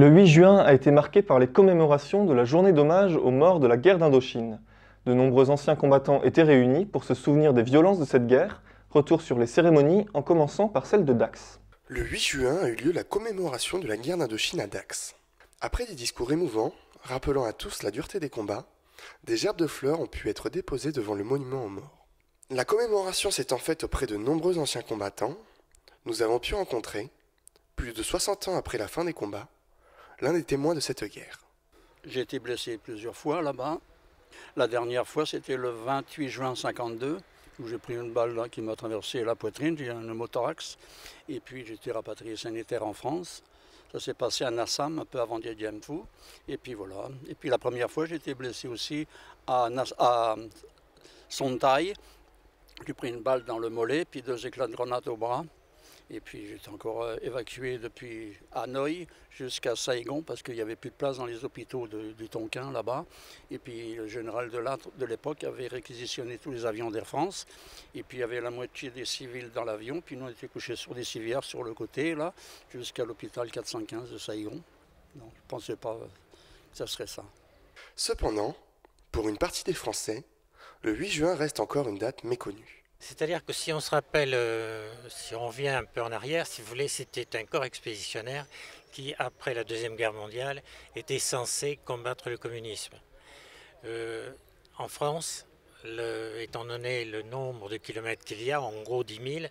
Le 8 juin a été marqué par les commémorations de la journée d'hommage aux morts de la guerre d'Indochine. De nombreux anciens combattants étaient réunis pour se souvenir des violences de cette guerre. Retour sur les cérémonies en commençant par celle de Dax. Le 8 juin a eu lieu la commémoration de la guerre d'Indochine à Dax. Après des discours émouvants, rappelant à tous la dureté des combats, des gerbes de fleurs ont pu être déposées devant le monument aux morts. La commémoration s'étant faite auprès de nombreux anciens combattants, nous avons pu rencontrer, plus de 60 ans après la fin des combats, l'un des témoins de cette guerre. J'ai été blessé plusieurs fois là-bas. La dernière fois, c'était le 28 juin 1952, où j'ai pris une balle qui m'a traversé la poitrine, j'ai un pneumothorax, et puis j'ai été rapatrié sanitaire en France. Ça s'est passé à Nassam, un peu avant Dien Bien Phu, et puis voilà. Et puis la première fois, j'ai été blessé aussi à Sontai. J'ai pris une balle dans le mollet, puis 2 éclats de grenade au bras. Et puis j'étais encore évacué depuis Hanoï jusqu'à Saigon parce qu'il n'y avait plus de place dans les hôpitaux du Tonkin là-bas. Et puis le général de l'époque avait réquisitionné tous les avions d'Air France. Et puis il y avait la moitié des civils dans l'avion. Puis nous on était couchés sur des civières sur le côté là, jusqu'à l'hôpital 415 de Saigon. Donc je ne pensais pas que ça serait ça. Cependant, pour une partie des Français, le 8 juin reste encore une date méconnue. C'est-à-dire que si on se rappelle, si on revient un peu en arrière, si vous voulez, c'était un corps expéditionnaire qui, après la Deuxième Guerre mondiale, était censé combattre le communisme. En France, étant donné le nombre de kilomètres qu'il y a, en gros 10 000,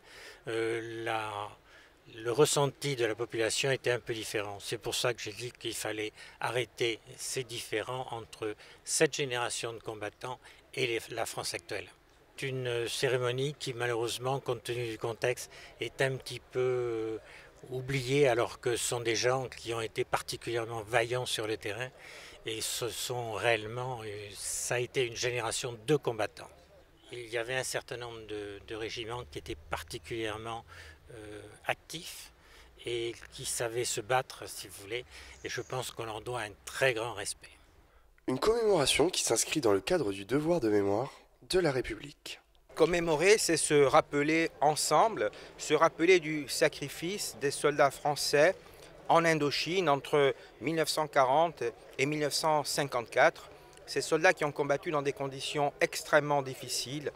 le ressenti de la population était un peu différent. C'est pour ça que j'ai dit qu'il fallait arrêter ces différends entre cette génération de combattants et la France actuelle. Une cérémonie qui malheureusement, compte tenu du contexte, est un petit peu oubliée alors que ce sont des gens qui ont été particulièrement vaillants sur le terrain et ce sont réellement, ça a été une génération de combattants. Il y avait un certain nombre de régiments qui étaient particulièrement actifs et qui savaient se battre, si vous voulez, et je pense qu'on leur doit un très grand respect. Une commémoration qui s'inscrit dans le cadre du devoir de mémoire de la République. Commémorer, c'est se rappeler ensemble, se rappeler du sacrifice des soldats français en Indochine entre 1940 et 1954. Ces soldats qui ont combattu dans des conditions extrêmement difficiles,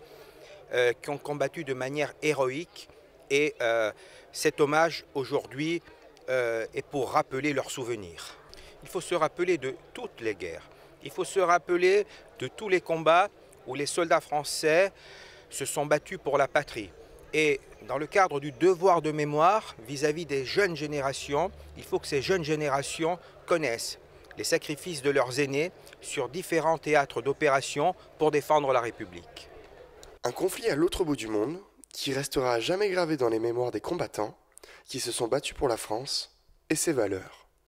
qui ont combattu de manière héroïque. Et cet hommage aujourd'hui est pour rappeler leurs souvenirs. Il faut se rappeler de toutes les guerres. Il faut se rappeler de tous les combats où les soldats français se sont battus pour la patrie. Et dans le cadre du devoir de mémoire vis-à-vis des jeunes générations, il faut que ces jeunes générations connaissent les sacrifices de leurs aînés sur différents théâtres d'opération pour défendre la République. Un conflit à l'autre bout du monde qui restera à jamais gravé dans les mémoires des combattants qui se sont battus pour la France et ses valeurs.